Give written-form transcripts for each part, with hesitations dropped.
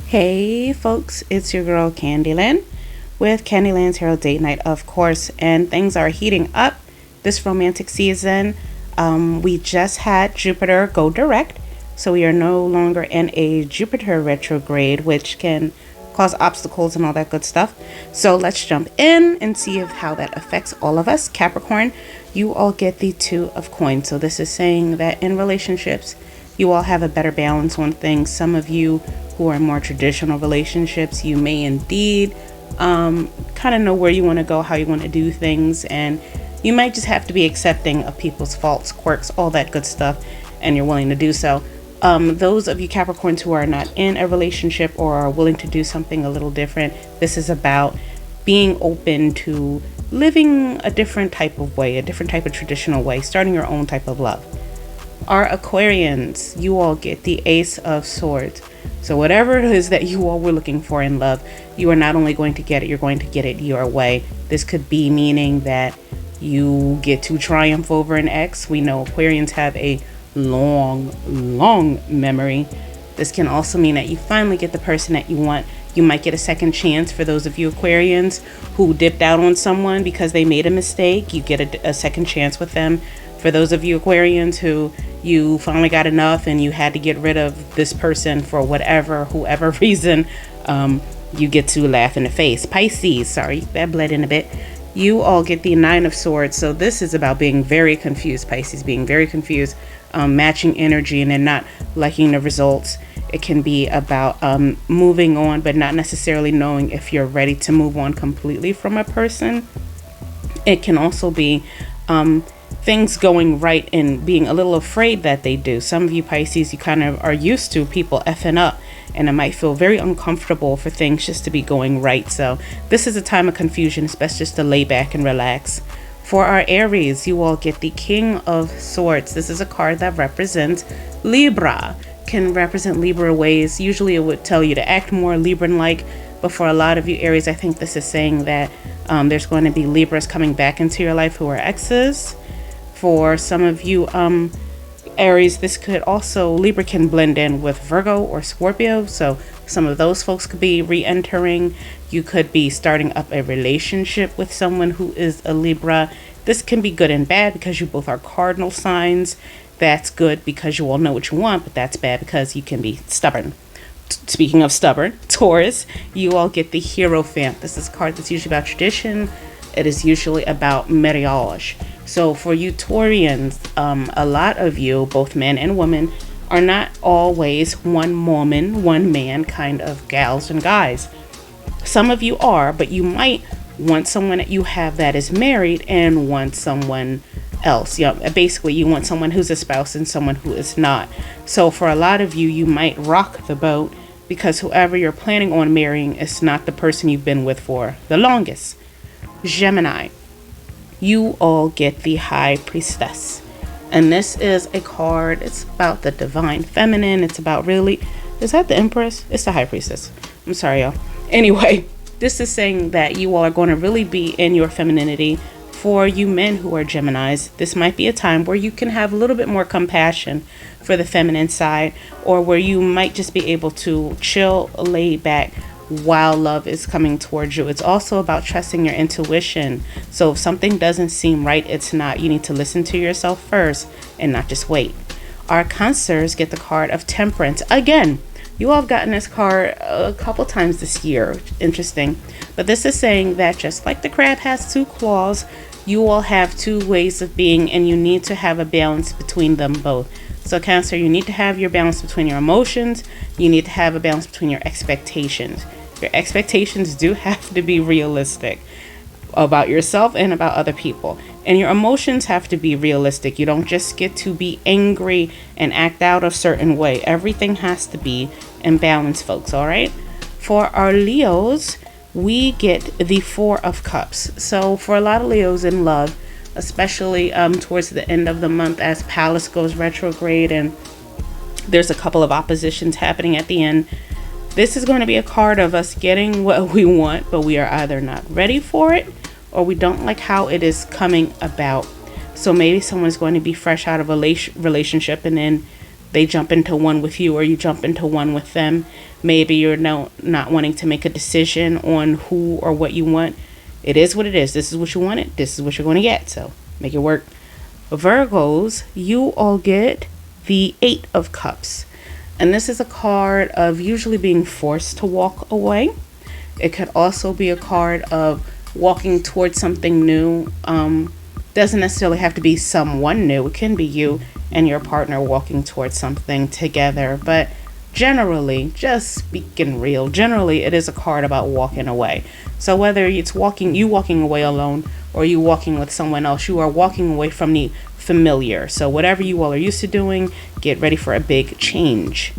Hey folks, it's your girl Candyland with Candyland's Hero Date Night, of course, and things are heating up this romantic season. We just had Jupiter go direct, so we are no longer in a Jupiter retrograde, which can cause obstacles and all that good stuff. So let's jump in and see how that affects all of us. Capricorn, you all get the Two of Coins. So this is saying that in relationships, you all have a better balance on things. Some of you who are in more traditional relationships, you may indeed kind of know where you want to go, how you want to do things, and you might just have to be accepting of people's faults, quirks, all that good stuff, and you're willing to do so. Those of you Capricorns who are not in a relationship or are willing to do something a little different, this is about being open to living a different type of way, a different type of traditional way, starting your own type of love. Our Aquarians, you all get the Ace of Swords. So whatever it is that you all were looking for in love, you are not only going to get it, you're going to get it your way. This could be meaning that you get to triumph over an ex. We know Aquarians have a long memory. This can also mean that you finally get the person that you want. You might get a second chance. For those of you Aquarians who dipped out on someone because they made a mistake, you get a second chance with them. For those of you Aquarians who you finally got enough and you had to get rid of this person for whoever reason, you get to laugh in the face. Pisces, sorry, that bled in a bit. You all get the Nine of Swords. So this is about being very confused, Pisces, being very confused, matching energy and then not liking the results. It can be about moving on, but not necessarily knowing if you're ready to move on completely from a person. It can also be things going right and being a little afraid that they do. Some of you Pisces, you kind of are used to people effing up, and it might feel very uncomfortable for things just to be going right. So this is a time of confusion. It's best just to lay back and relax. For our Aries, you all get the King of Swords. This is a card that represents Libra, can represent Libra ways. Usually it would tell you to act more Libran-like, but for a lot of you Aries, I think this is saying that there's going to be Libras coming back into your life who are exes. For some of you Aries, this could also, Libra can blend in with Virgo or Scorpio, so some of those folks could be re-entering. You could be starting up a relationship with someone who is a Libra. This can be good and bad because you both are cardinal signs. That's good because you all know what you want, but that's bad because you can be stubborn. Speaking of stubborn, Taurus, you all get the Hierophant. This is a card that's usually about tradition. It is usually about marriage. So for you Taurians, a lot of you, both men and women, are not always one woman, one man kind of gals and guys. Some of you are, but you might want someone that you have that is married and want someone else. Basically you want someone who's a spouse and someone who is not. So for a lot of you, you might rock the boat because whoever you're planning on marrying is not the person you've been with for the longest. Gemini, you all get the High Priestess, and this is a card, it's about the divine feminine. It's about, really, is that the Empress? It's the High Priestess. I'm sorry y'all. Anyway, this is saying that you all are going to really be in your femininity. For you men who are Geminis, this might be a time where you can have a little bit more compassion for the feminine side, or where you might just be able to chill, lay back while love is coming towards you. It's also about trusting your intuition. So if something doesn't seem right, it's not. You need to listen to yourself first and not just wait. Our Cancers get the card of Temperance. Again, you all have gotten this card a couple times this year. Interesting. But this is saying that just like the crab has two claws, you all have two ways of being, and you need to have a balance between them both. So Cancer, you need to have your balance between your emotions. You need to have a balance between your expectations. Your expectations do have to be realistic. about yourself and about other people. And your emotions have to be realistic. You don't just get to be angry and act out a certain way. Everything has to be in balance, folks, all right? For our Leos, we get the Four of Cups. So for a lot of Leos in love, especially towards the end of the month as Pallas goes retrograde and there's a couple of oppositions happening at the end, this is going to be a card of us getting what we want, but we are either not ready for it or we don't like how it is coming about. So maybe someone's going to be fresh out of a relationship and then they jump into one with you or you jump into one with them. Maybe you're not wanting to make a decision on who or what you want. It is what it is. This is what you wanted. This is what you're going to get. So make it work. Virgos, you all get the Eight of Cups. And this is a card of usually being forced to walk away. It could also be a card of walking towards something new. Doesn't necessarily have to be someone new. It can be you and your partner walking towards something together. But generally, just speaking real, generally it is a card about walking away. So whether it's you walking away alone or you walking with someone else, you are walking away from the familiar. So whatever you all are used to doing, get ready for a big change.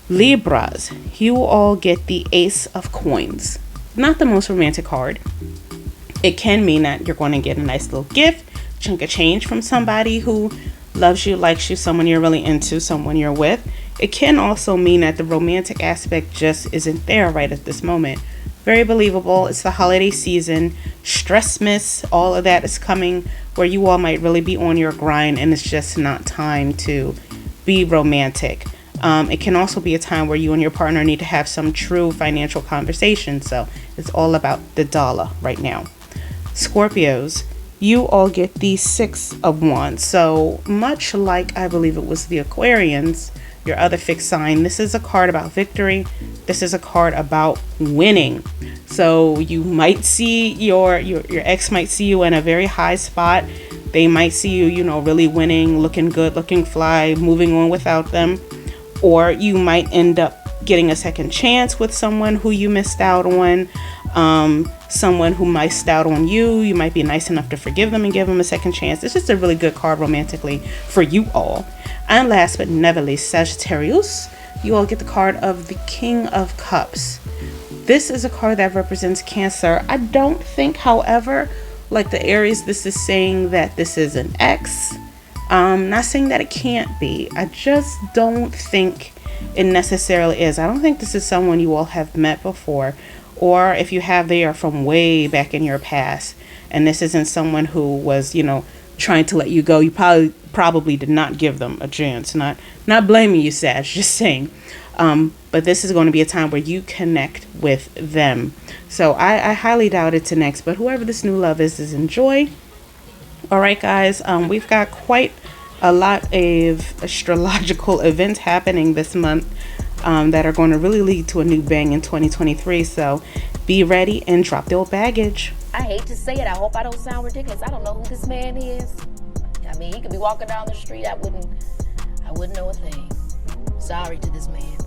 Libras, you all get the Ace of Coins. Not the most romantic card. It can mean that you're going to get a nice little gift, chunk of change from somebody who loves you, likes you, someone you're really into, someone you're with. It can also mean that the romantic aspect just isn't there right at this moment. Very believable. It's the holiday season. Stressmas, all of that is coming where you all might really be on your grind and it's just not time to be romantic. It can also be a time where you and your partner need to have some true financial conversation. So it's all about the dollar right now. Scorpios, you all get the Six of Wands. So much like I believe it was the Aquarians, your other fixed sign, this is a card about victory. This is a card about winning. So you might see your ex might see you in a very high spot. They might see you, really winning, looking good, looking fly, moving on without them. Or you might end up getting a second chance with someone who you missed out on. Someone who missed out on you. You might be nice enough to forgive them and give them a second chance. It's just a really good card romantically for you all. And last but never least, Sagittarius, you all get the card of the King of Cups. This is a card that represents Cancer. I don't think, however, like the Aries, this is saying that this is an ex. Not saying that it can't be. I just don't think it necessarily is. I don't think this is someone you all have met before. Or if you have, they are from way back in your past. And this isn't someone who was, trying to let you go. You probably did not give them a chance. Not blaming you, Sag, just saying. But this is going to be a time where you connect with them. So I highly doubt it's an ex, but whoever this new love is enjoy. All right, guys, we've got quite a lot of astrological events happening this month that are going to really lead to a new bang in 2023. So be ready and drop the old baggage. I hate to say it. I hope I don't sound ridiculous. I don't know who this man is. I mean, he could be walking down the street. I wouldn't know a thing. Sorry to this man.